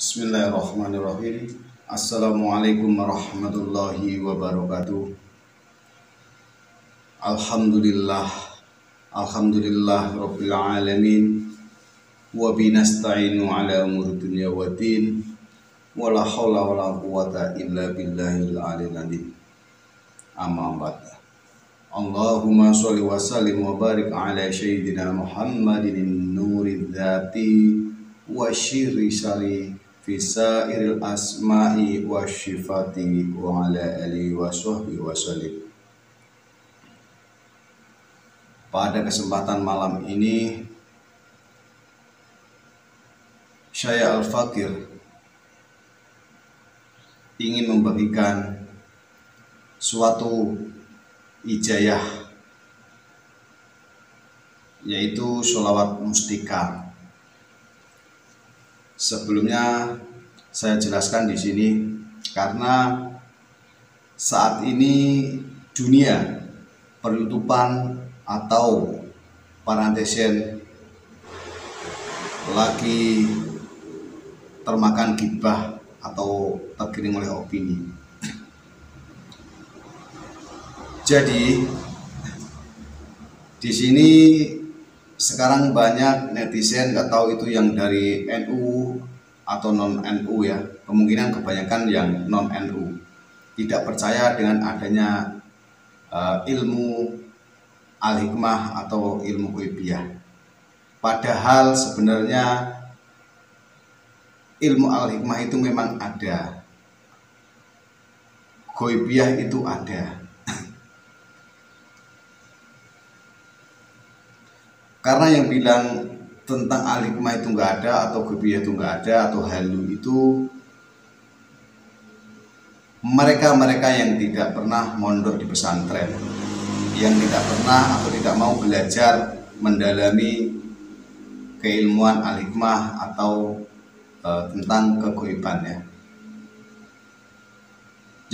Bismillahirrahmanirrahim. Assalamualaikum warahmatullahi wabarakatuh. Alhamdulillah, alhamdulillah rabbil alamin. Wa binasta'inu ala umuri dunya waddin. Wala haula wala quwata illa billahil aliyil azim. Amma ba'd. Allahumma sholli wa sallim wa barik ala sayyidina Muhammadin nurid dzati wa syirri syari fi sairil asma'i wa syifati wa ala alihi wa sahbihi wa sallim. Pada kesempatan malam ini saya Al-Fakir ingin membagikan suatu ijayah, yaitu sholawat mustika. Sebelumnya saya jelaskan di sini karena saat ini dunia per-YouTubean atau para netizen lagi termakan gibah atau tergiring oleh opini. Jadi di sini sekarang banyak netizen, nggak tahu itu yang dari NU atau non NU ya, kemungkinan kebanyakan yang non NU tidak percaya dengan adanya ilmu al-hikmah atau ilmu ghaibiyah. Padahal sebenarnya ilmu al-hikmah itu memang ada, ghaibiyah itu ada. Karena yang bilang tentang al-hikmah itu nggak ada, atau ghaibiyah itu nggak ada, atau halu itu mereka-mereka yang tidak pernah mondok di pesantren, yang tidak pernah atau tidak mau belajar mendalami keilmuan al-hikmah atau tentang keghaiban ya.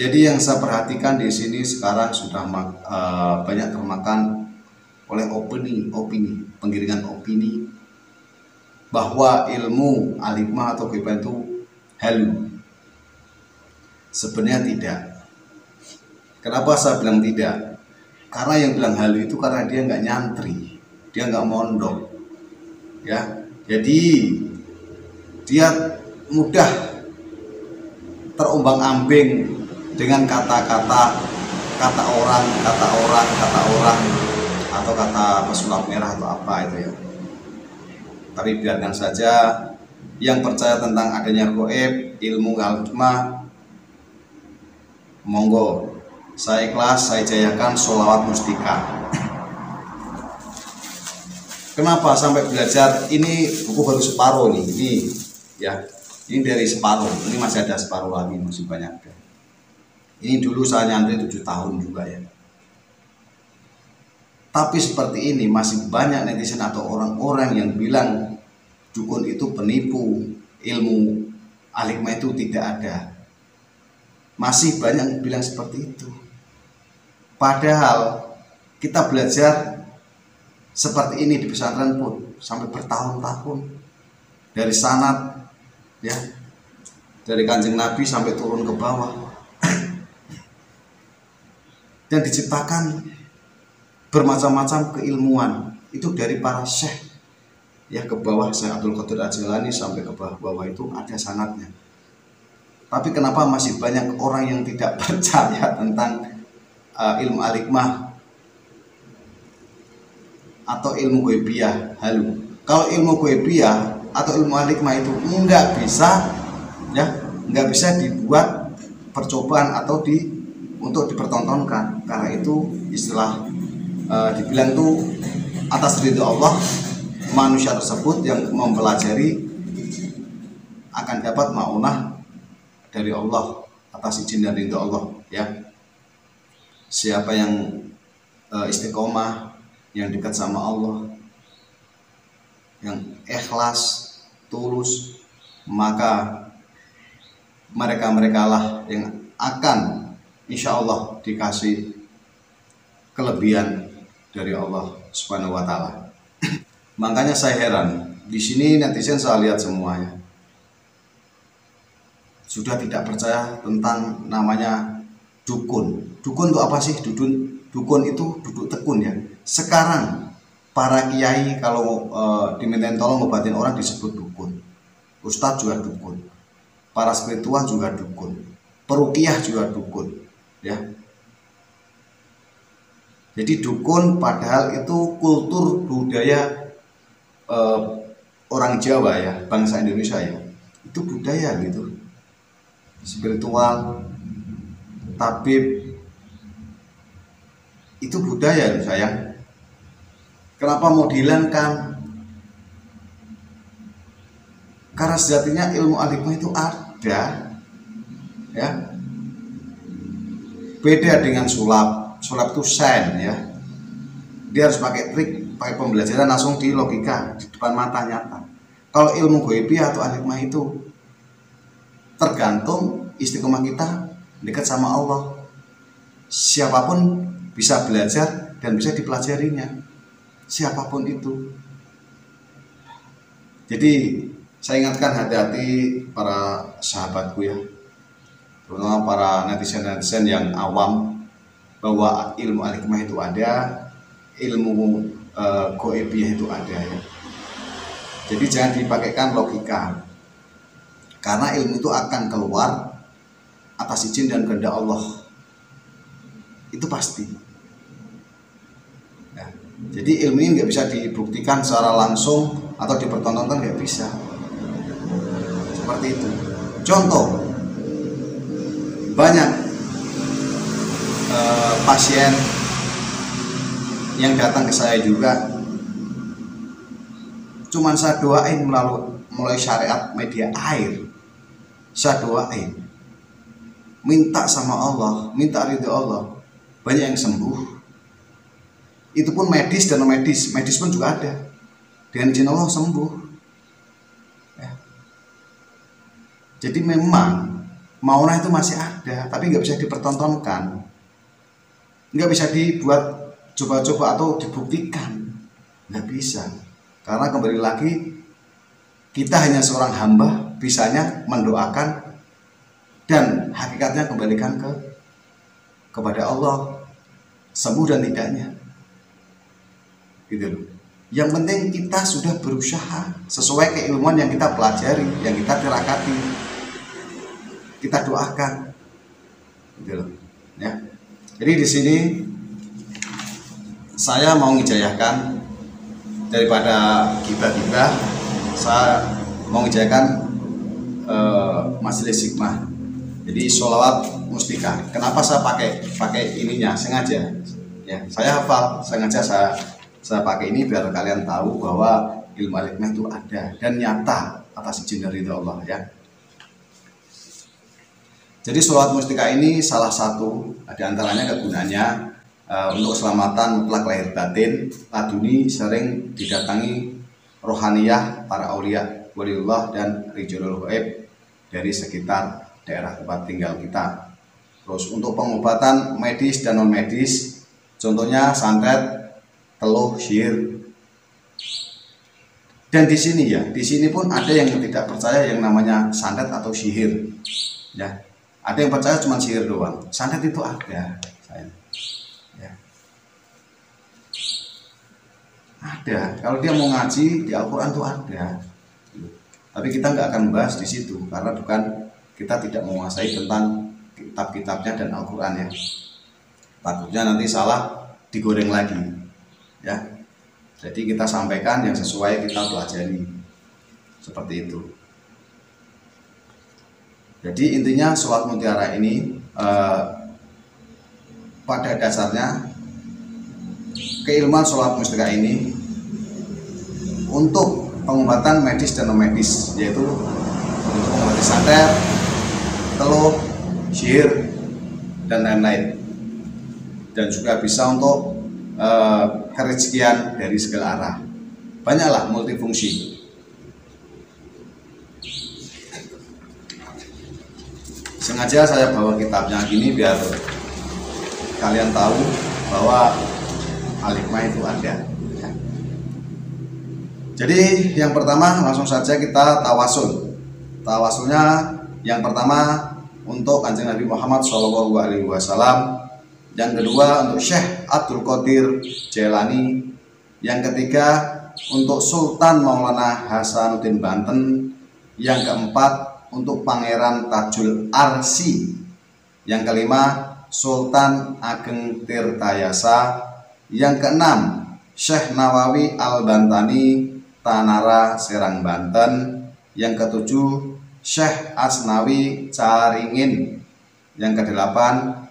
Jadi yang saya perhatikan di sini sekarang sudah banyak termakan oleh opini, penggiringan opini bahwa ilmu al-hikmah atau ghaibah itu halu. Sebenarnya tidak. Kenapa saya bilang tidak? Karena yang bilang halu itu karena dia nggak nyantri, dia nggak mondok, ya. Jadi dia mudah terombang-ambing dengan kata-kata, kata orang, atau kata pesulap merah atau apa itu ya. Tapi biarkan saja. Yang percaya tentang adanya gaib, ilmu al-hikmah, monggo, saya ikhlas, saya jayakan sholawat mustika. Kenapa sampai belajar? Ini buku baru separuh nih, ini ya, ini dari separuh, ini masih ada separuh lagi, masih banyak. Ini dulu saya nyantri 7 tahun juga ya. Tapi seperti ini masih banyak netizen atau orang-orang yang bilang dukun itu penipu, ilmu al-hikmah itu tidak ada. Masih banyak yang bilang seperti itu. Padahal kita belajar seperti ini di pesantren pun sampai bertahun-tahun, dari sanad ya, dari Kanjeng Nabi sampai turun ke bawah. Dan diciptakan bermacam-macam keilmuan itu dari para syekh ya, ke bawah Syekh Abdul Qadir Al-Jilani sampai ke bawah itu ada sanadnya. Tapi kenapa masih banyak orang yang tidak percaya tentang ilmu al-hikmah atau ilmu ghaibiyah halu? Kalau ilmu ghaibiyah atau ilmu al-hikmah itu nggak bisa ya, nggak bisa dibuat percobaan atau untuk dipertontonkan, karena itu istilah dibilang tuh atas ridho Allah, manusia tersebut yang mempelajari akan dapat maunah dari Allah atas izin dan ridho Allah ya. Siapa yang istiqomah, yang dekat sama Allah, yang ikhlas, tulus, maka mereka lah yang akan insya Allah dikasih kelebihan dari Allah Subhanahu wa Ta'ala. Makanya saya heran, di sini netizen saya lihat semuanya sudah tidak percaya tentang namanya dukun. Dukun itu apa sih? Dukun itu duduk tekun ya. Sekarang para kiai kalau dimintain tolong ngobatin orang disebut dukun. Ustadz juga dukun. Para spiritual juga dukun. Peruqyah juga dukun, ya. Jadi dukun padahal itu kultur budaya orang Jawa ya, bangsa Indonesia ya. Itu budaya gitu. Spiritual, tabib, itu budaya loh sayang. Kenapa mau dihilangkan? Karena sejatinya ilmu al-hikmah itu ada, ya. Beda dengan sulap. Sulap itu sen ya. Dia harus pakai trik, pakai pembelajaran langsung di logika, di depan mata nyata. Kalau ilmu ghaibiyah atau al-hikmah itu tergantung istiqomah kita dekat sama Allah. Siapapun bisa belajar dan bisa dipelajarinya. Siapapun itu. Jadi saya ingatkan hati-hati para sahabatku ya, terutama para netizen-netizen yang awam, bahwa ilmu al-hikmah itu ada, ilmu ghaibiyah itu ada ya. Jadi jangan dipakaikan logika, karena ilmu itu akan keluar atas izin dan kehendak Allah, itu pasti ya. Jadi ilmu ini nggak bisa dibuktikan secara langsung atau dipertontonkan, nggak bisa seperti itu. Contoh, banyak pasien yang datang ke saya juga, cuman saya doain mulai syariat media air, saya doain, minta sama Allah, minta ridho Allah, banyak yang sembuh. Itu pun medis dan non medis, medis pun juga ada, dengan izin Allah sembuh ya. Jadi memang maunah itu masih ada, tapi nggak bisa dipertontonkan, nggak bisa dibuat coba-coba atau dibuktikan, nggak bisa. Karena kembali lagi, kita hanya seorang hamba, bisanya mendoakan dan hakikatnya kembalikan kepada Allah, sembuh dan tidaknya, gitu loh. Yang penting kita sudah berusaha sesuai keilmuan yang kita pelajari, yang kita tirakati, kita doakan, gitu loh ya. Jadi di sini saya mau ngijayahkan, daripada gibah-gibah, saya mau ngijayahkan majelis hikmah. Jadi sholawat mustika. Kenapa saya pakai ininya? Sengaja ya, saya hafal, sengaja saya pakai ini biar kalian tahu bahwa ilmu al-hikmah itu ada dan nyata atas izin dari Allah ya. Jadi sholawat mustika ini salah satu di antaranya kegunaannya untuk keselamatan mutlak lahir batin, laduni sering didatangi rohaniyah para aulia, waliullah dan rijulul ghaib dari sekitar daerah tempat tinggal kita. Terus untuk pengobatan medis dan non medis, contohnya santet, teluh, sihir. Dan di sini ya, di sini pun ada yang tidak percaya yang namanya santet atau sihir ya. Ada yang percaya cuma sihir doang. Santet itu ada, sayang. Ya. Ada. Kalau dia mau ngaji di Al-Quran itu ada. Tapi kita nggak akan membahas di situ karena bukan, kita tidak menguasai tentang kitab-kitabnya dan Al-Quran ya. Takutnya nanti salah digoreng lagi, ya. Jadi kita sampaikan yang sesuai kita pelajari, seperti itu. Jadi intinya sholat mutiara ini pada dasarnya keilmuan sholat mustika ini untuk pengobatan medis dan non medis, yaitu untuk pengobatan santet, teluh, sihir dan lain-lain, dan juga bisa untuk kerezekian dari segala arah. Banyaklah multifungsi. Sengaja saya bawa kitabnya gini biar kalian tahu bahwa al-hikmah itu ada. Jadi yang pertama langsung saja kita tawasul. Tawasulnya Yang pertama untuk Kanjeng Nabi Muhammad SAW. Yang kedua untuk Syekh Abdul Qadir Jailani. Yang ketiga untuk Sultan Maulana Hasanuddin Banten. Yang keempat untuk Pangeran Tajul Arsi. Yang kelima Sultan Ageng Tirtayasa. Yang keenam Syekh Nawawi Al-Bantani Tanara Serang Banten. Yang ketujuh Syekh Asnawi Caringin. Yang kedelapan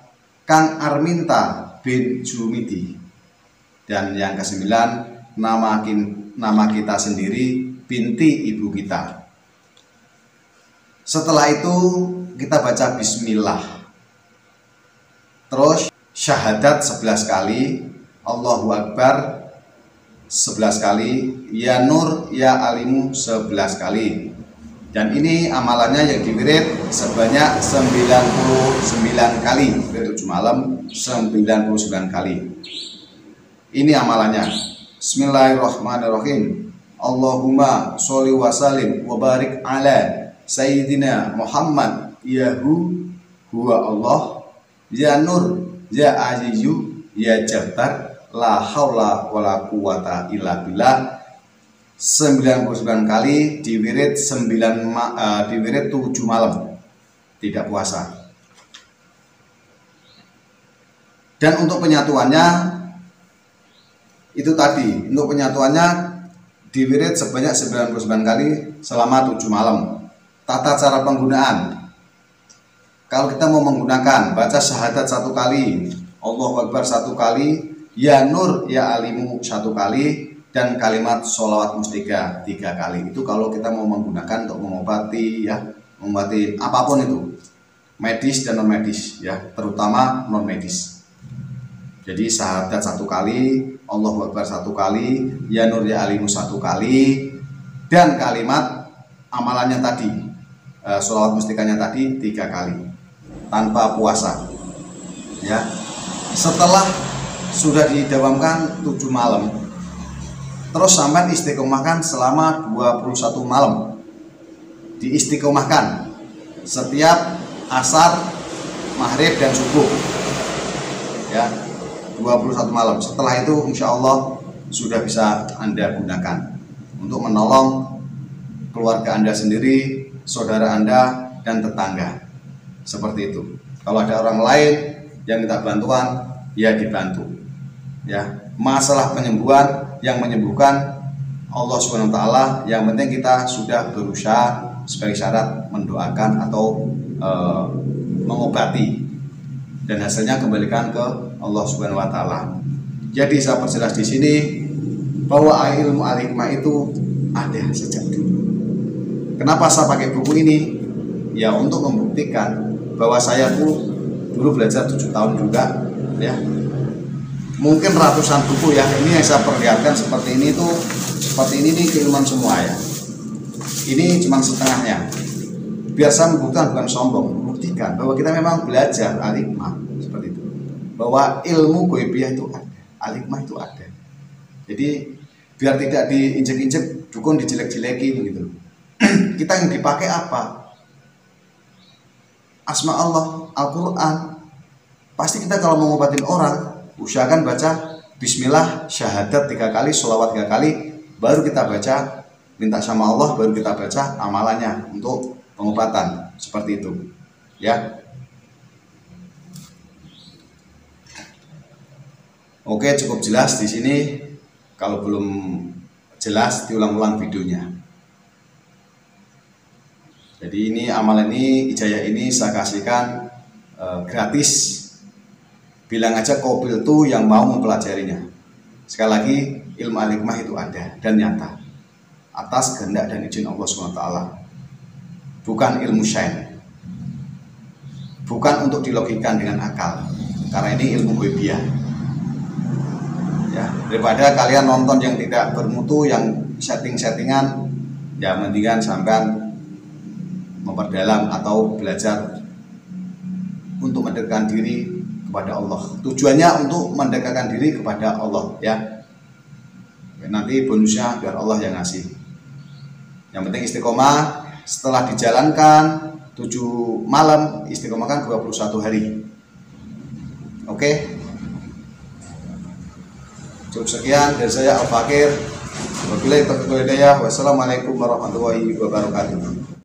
Kang Arminta bin Jumidi. Dan yang kesembilan nama kita sendiri, binti ibu kita. Setelah itu kita baca bismillah. Terus syahadat 11 kali, Allahu Akbar 11 kali, ya Nur ya Alimu 11 kali. Dan ini amalannya yang diwirid sebanyak 99 kali. 7 malam 99 kali. Ini amalannya. Bismillahirrahmanirrahim. Allahumma sholli wa sallim wa barik ala Sayyidina Muhammad yahu huwa Allah ya Nur ya Azizu ya Jabbar la haula wala quwata illa billah. 99 kali diwirid 7 malam, tidak puasa. Dan untuk penyatuannya itu tadi, untuk penyatuannya diwirid sebanyak 99 kali selama 7 malam. Tata cara penggunaan, kalau kita mau menggunakan, baca syahadat 1 kali, Allahu Akbar 1 kali, ya Nur ya Alimu 1 kali, dan kalimat sholawat mustika 3 kali. Itu kalau kita mau menggunakan untuk mengobati, ya, mengobati apapun itu, medis dan non medis, ya, terutama non medis. Jadi syahadat 1 kali, Allahu Akbar 1 kali, ya Nur ya Alimu 1 kali, dan kalimat amalannya tadi, sholawat mustikanya tadi 3 kali tanpa puasa, ya. Setelah sudah didawamkan 7 malam, terus sampai istiqomahkan selama 21 malam. Diistiqomahkan setiap asar, maghrib dan subuh, ya, 21 malam. Setelah itu insya Allah sudah bisa Anda gunakan untuk menolong keluarga Anda sendiri, saudara Anda, dan tetangga. Seperti itu. Kalau ada orang lain yang minta bantuan, ya dibantu, ya. Masalah penyembuhan, yang menyembuhkan Allah SWT. Yang penting kita sudah berusaha sebagai syarat mendoakan atau mengobati, dan hasilnya kembalikan ke Allah SWT. Jadi saya perjelas di sini bahwa ilmu al-hikmah itu ada sejak dulu. Kenapa saya pakai buku ini? Ya untuk membuktikan bahwa saya tuh dulu belajar 7 tahun juga, ya. Mungkin ratusan buku, ya. Ini yang saya perlihatkan seperti ini tuh, seperti ini nih keilmuan semua, ya. Ini cuma setengahnya. Biar saya membuktikan, bukan sombong, membuktikan bahwa kita memang belajar al-hikmah seperti itu. Bahwa ilmu ghaibiyah itu ada, al-hikmah itu ada. Jadi biar tidak diinjek-injek, dukun dijelek-jelekin gitu. Kita yang dipakai apa? Asma Allah, Al-Quran. Pasti kita kalau mau ngobatin orang, usahakan baca bismillah, syahadat 3 kali, sholawat 3 kali, baru kita baca, minta sama Allah, baru kita baca amalannya untuk pengobatan. Seperti itu, ya. Oke, cukup jelas di sini. Kalau belum jelas, diulang-ulang videonya. Jadi ini amalan ini, ijazah ini saya kasihkan gratis. Bilang aja kopil tuh yang mau mempelajarinya. Sekali lagi, ilmu al-hikmah itu ada dan nyata atas kehendak dan izin Allah SWT. Bukan ilmu syai', bukan untuk dilogikan dengan akal, karena ini ilmu ghaibiyah, ya. Daripada kalian nonton yang tidak bermutu, yang setting-settingan, ya mendingan sampean memperdalam atau belajar untuk mendekatkan diri kepada Allah. Tujuannya untuk mendekatkan diri kepada Allah, ya. Nanti bonusnya biar Allah yang ngasih. Yang penting istiqomah. Setelah dijalankan 7 malam, istiqomahkan 21 hari. Oke. Cukup sekian dari saya Al Fakir. Wabillahi taufiq wal hidayah. Wassalamualaikum warahmatullahi wabarakatuh.